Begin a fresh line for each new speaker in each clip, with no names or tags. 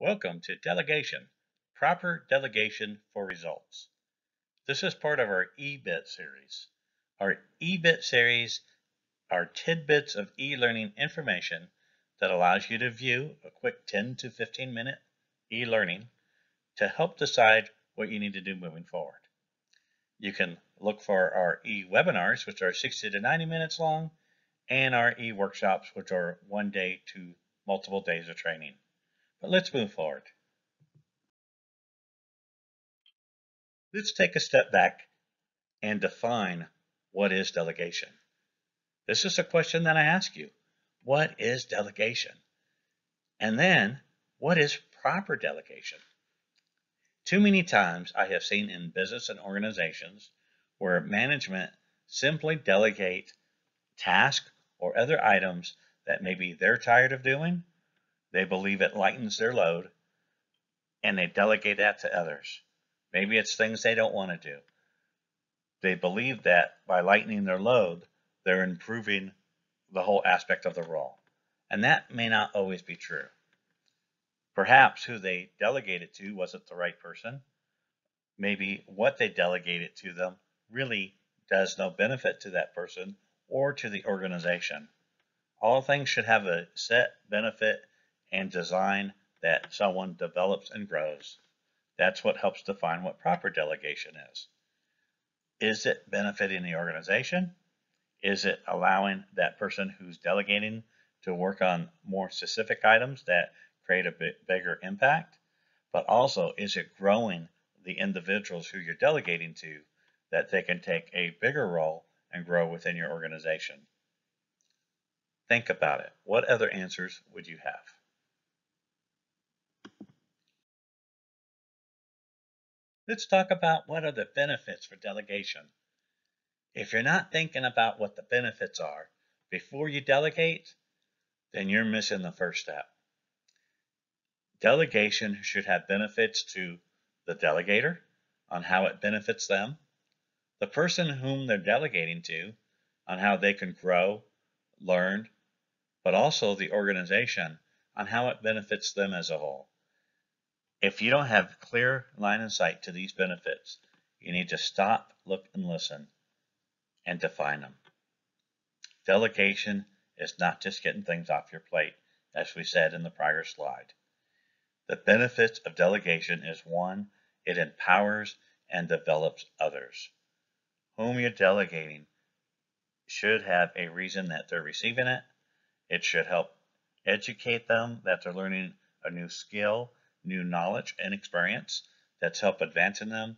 Welcome to Delegation, Proper Delegation for Results. This is part of our eBit series. Our eBit series are tidbits of e-learning information that allows you to view a quick 10 to 15 minute e-learning to help decide what you need to do moving forward. You can look for our e-webinars, which are 60 to 90 minutes long, and our e-workshops, which are 1 day to multiple days of training. But let's move forward. Let's take a step back and define what is delegation. This is a question that I ask you. What is delegation? And then, what is proper delegation? Too many times I have seen in business and organizations where management simply delegate tasks or other items that maybe they're tired of doing, they believe it lightens their load, and they delegate that to others. Maybe it's things they don't want to do. They believe that by lightening their load, they're improving the whole aspect of the role. And that may not always be true. Perhaps who they delegated to wasn't the right person. Maybe what they delegated to them really does no benefit to that person or to the organization. All things should have a set benefit and design that someone develops and grows. That's what helps define what proper delegation is. Is it benefiting the organization? Is it allowing that person who's delegating to work on more specific items that create a bit bigger impact? But also, is it growing the individuals who you're delegating to that they can take a bigger role and grow within your organization? Think about it. What other answers would you have? Let's talk about what are the benefits for delegation. If you're not thinking about what the benefits are before you delegate, then you're missing the first step. Delegation should have benefits to the delegator on how it benefits them, the person whom they're delegating to on how they can grow, learn, but also the organization on how it benefits them as a whole. If you don't have clear line of sight to these benefits, you need to stop, look, and listen and define them. Delegation is not just getting things off your plate, as we said in the prior slide. The benefits of delegation is one, it empowers and develops others. Whom you're delegating should have a reason that they're receiving it. It should help educate them that they're learning a new skill, new knowledge and experience that's help advancing them,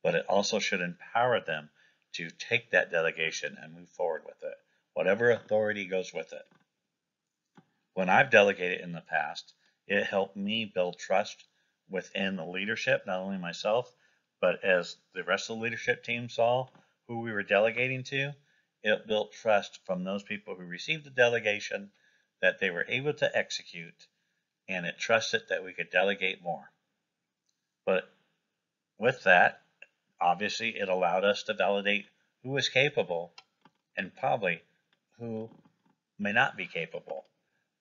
but it also should empower them to take that delegation and move forward with it, whatever authority goes with it. When I've delegated in the past, it helped me build trust within the leadership, not only myself, but as the rest of the leadership team saw who we were delegating to, it built trust from those people who received the delegation that they were able to execute, and it trusted that we could delegate more. But with that, obviously, it allowed us to validate who is capable and probably who may not be capable.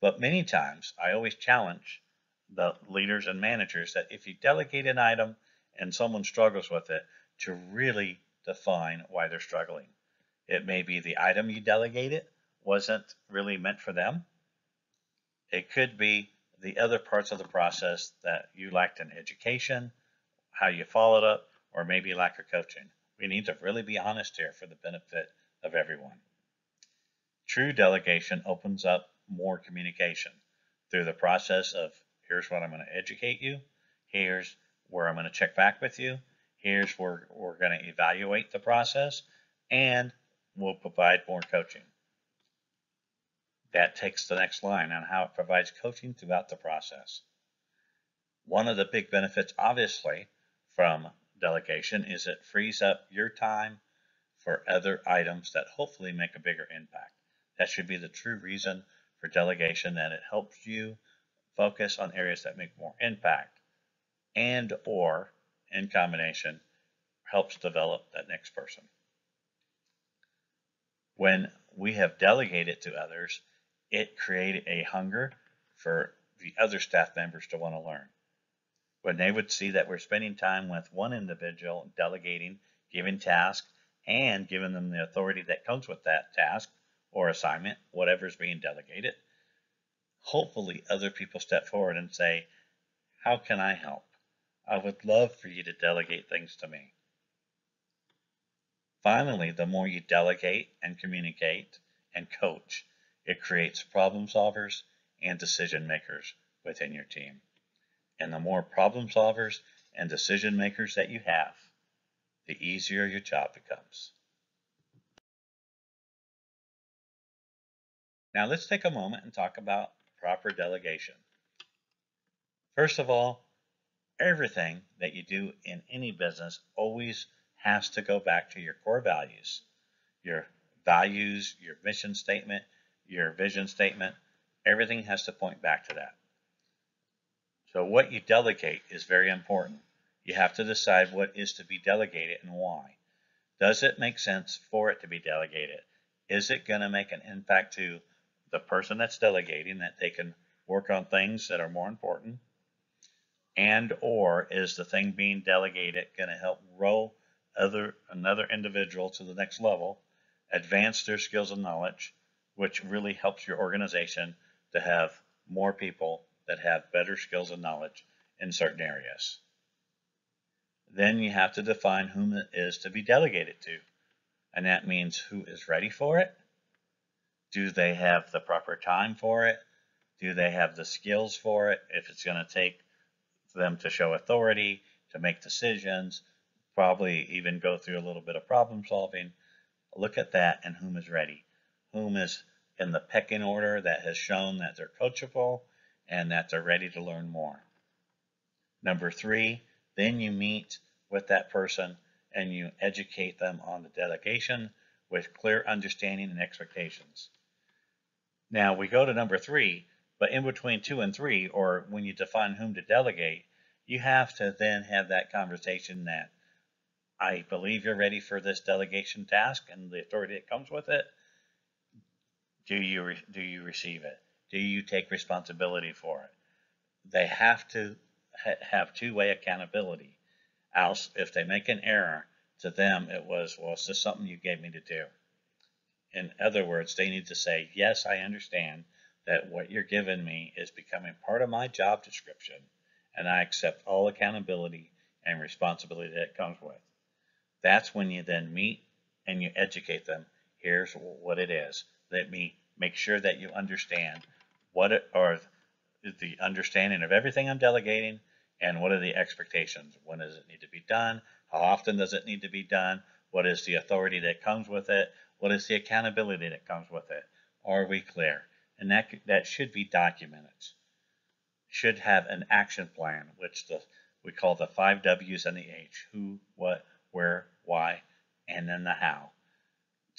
But many times, I always challenge the leaders and managers that if you delegate an item and someone struggles with it, to really define why they're struggling. It may be the item you delegated wasn't really meant for them. It could be the other parts of the process that you lacked in education, how you followed up, or maybe lack of coaching. We need to really be honest here for the benefit of everyone. True delegation opens up more communication through the process of here's what I'm going to educate you, here's where I'm going to check back with you, here's where we're going to evaluate the process, and we'll provide more coaching. That takes the next line on how it provides coaching throughout the process. One of the big benefits, obviously, from delegation is it frees up your time for other items that hopefully make a bigger impact. That should be the true reason for delegation, that it helps you focus on areas that make more impact and or, in combination, helps develop that next person. When we have delegated to others, it created a hunger for the other staff members to want to learn. when they would see that we're spending time with one individual, delegating, giving tasks, and giving them the authority that comes with that task or assignment, whatever's being delegated, hopefully other people step forward and say, how can I help? I would love for you to delegate things to me. Finally, the more you delegate and communicate and coach, it creates problem solvers and decision makers within your team. And the more problem solvers and decision makers that you have, the easier your job becomes. Now let's take a moment and talk about proper delegation. First of all, everything that you do in any business always has to go back to your core values. Your values, your mission statement, your vision statement, everything has to point back to that. So what you delegate is very important. You have to decide what is to be delegated and why. Does it make sense for it to be delegated? Is it going to make an impact to the person that's delegating, that they can work on things that are more important? And or is the thing being delegated going to help grow another individual to the next level, advance their skills and knowledge, which really helps your organization to have more people that have better skills and knowledge in certain areas? Then you have to define whom it is to be delegated to. And that means who is ready for it. Do they have the proper time for it? Do they have the skills for it? If it's going to take them to show authority, to make decisions, probably even go through a little bit of problem solving. Look at that and whom is ready. Whom is in the pecking order that has shown that they're coachable and that they're ready to learn more. Number 3, then you meet with that person and you educate them on the delegation with clear understanding and expectations. Now we go to number 3, but in between 2 and 3, or when you define whom to delegate, you have to then have that conversation that I believe you're ready for this delegation task and the authority that comes with it. Do you receive it? Do you take responsibility for it? They have to have two-way accountability. Else, if they make an error, to them it was, well, it's just something you gave me to do. In other words, they need to say, yes, I understand that what you're giving me is becoming part of my job description, and I accept all accountability and responsibility that comes with. That's when you then meet and you educate them. Here's what it is. Let me make sure that you understand what are the understanding of everything I'm delegating, and what are the expectations. When does it need to be done? How often does it need to be done? What is the authority that comes with it? What is the accountability that comes with it? Are we clear? And that should be documented. Should have an action plan, which we call the 5 W's and the H. Who, what, where, why, and then the how.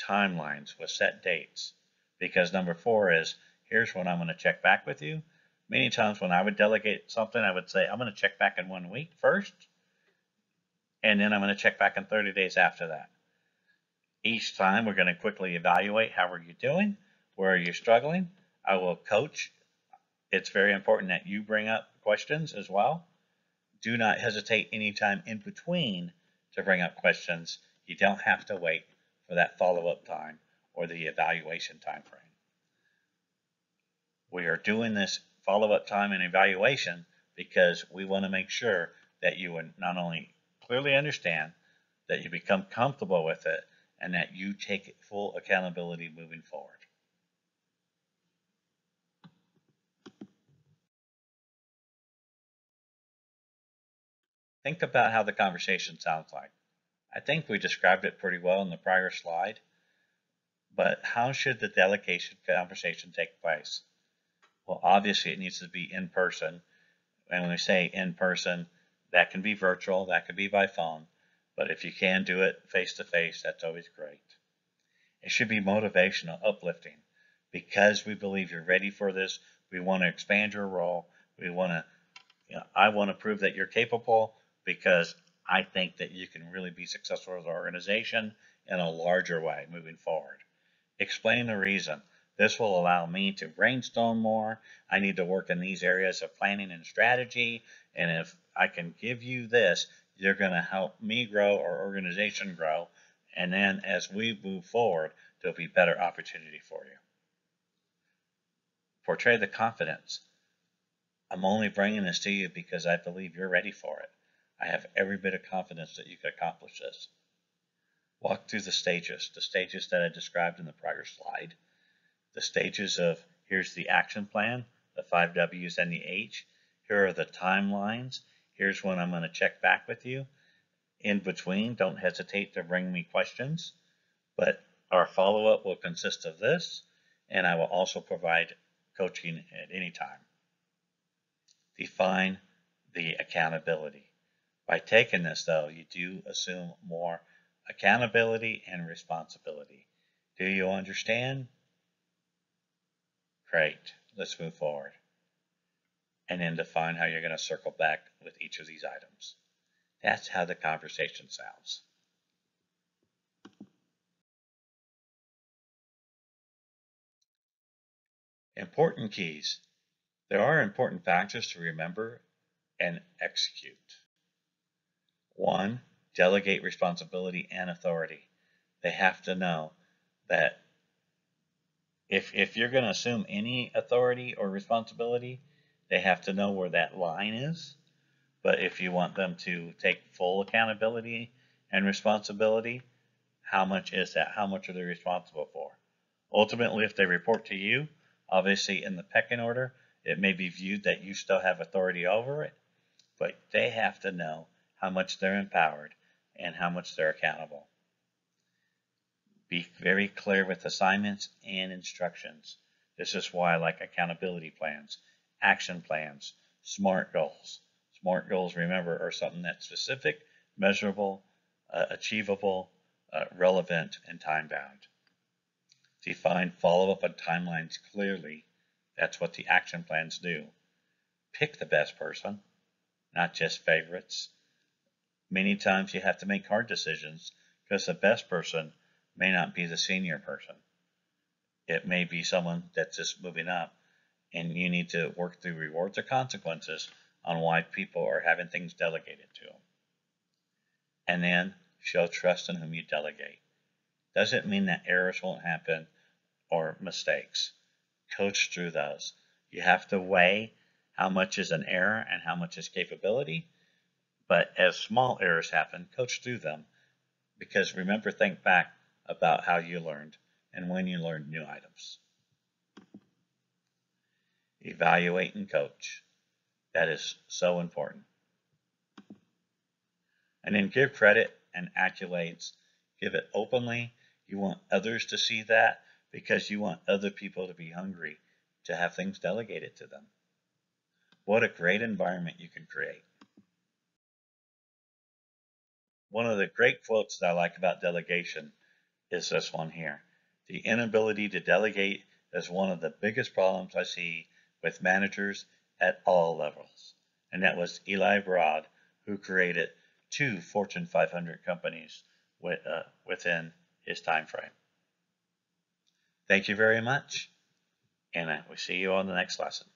Timelines with set dates. Because number 4 is, here's when I'm going to check back with you. Many times when I would delegate something, I would say, I'm going to check back in 1 week first, and then I'm going to check back in 30 days after that. Each time we're going to quickly evaluate how are you doing, where are you struggling. I will coach. It's very important that you bring up questions as well. Do not hesitate anytime in between to bring up questions. You don't have to wait for that follow-up time or the evaluation time frame. We are doing this follow-up time and evaluation because we want to make sure that you would not only clearly understand, that you become comfortable with it, and that you take full accountability moving forward. Think about how the conversation sounds like. I think we described it pretty well in the prior slide, but how should the delegation conversation take place? Well, obviously it needs to be in person. And when we say in person, that can be virtual, that could be by phone, but if you can do it face to face, that's always great. It should be motivational, uplifting. Because we believe you're ready for this, we want to expand your role. I want to prove that you're capable because I think that you can really be successful as an organization in a larger way moving forward. Explain the reason. This will allow me to brainstorm more. I need to work in these areas of planning and strategy. And if I can give you this, you're going to help me grow, our organization grow. And then as we move forward, there'll be better opportunity for you. Portray the confidence. I'm only bringing this to you because I believe you're ready for it. I have every bit of confidence that you can accomplish this. Walk through the stages that I described in the prior slide. The stages of, here's the action plan, the 5 W's and the H. Here are the timelines. Here's when I'm going to check back with you. In between, don't hesitate to bring me questions, but our follow-up will consist of this, and I will also provide coaching at any time. Define the accountability. By taking this, though, you do assume more accountability and responsibility. Do you understand? Great. Let's move forward. And then define how you're going to circle back with each of these items. That's how the conversation sounds. Important keys. There are important factors to remember and execute. 1. Delegate responsibility and authority. They have to know that if you're going to assume any authority or responsibility, they have to know where that line is. But if you want them to take full accountability and responsibility, how much is that? How much are they responsible for? Ultimately, if they report to you, obviously in the pecking order, it may be viewed that you still have authority over it, but they have to know how much they're empowered and how much they're accountable. Be very clear with assignments and instructions. This is why I like accountability plans, action plans, SMART goals. SMART goals, remember, are something that's specific, measurable, achievable, relevant, and time-bound. Define follow-up and timelines clearly. That's what the action plans do. Pick the best person, not just favorites. Many times you have to make hard decisions because the best person may not be the senior person. It may be someone that's just moving up, and you need to work through rewards or consequences on why people are having things delegated to them. And then show trust in whom you delegate. Doesn't mean that errors won't happen or mistakes. Coach through those. You have to weigh how much is an error and how much is capability. But as small errors happen, coach through them. Because remember, think back about how you learned and when you learned new items. Evaluate and coach. That is so important. And then give credit and accolades. Give it openly. You want others to see that because you want other people to be hungry to have things delegated to them. What a great environment you can create. One of the great quotes that I like about delegation is this one here. The inability to delegate is one of the biggest problems I see with managers at all levels. And that was Eli Broad, who created 2 Fortune 500 companies within his time frame. Thank you very much, and we'll see you on the next lesson.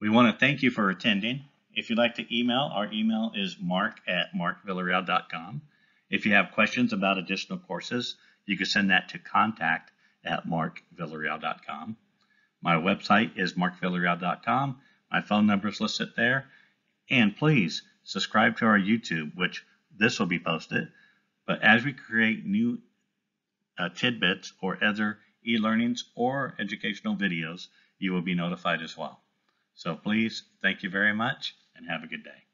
We want to thank you for attending. If you'd like to email, our email is mark@markvillarreal.com. If you have questions about additional courses, you can send that to contact@markvillarreal.com. My website is markvillarreal.com. My phone number is listed there. And please subscribe to our YouTube, which this will be posted. But as we create new tidbits or other e-learnings or educational videos, you will be notified as well. So please, thank you very much and have a good day.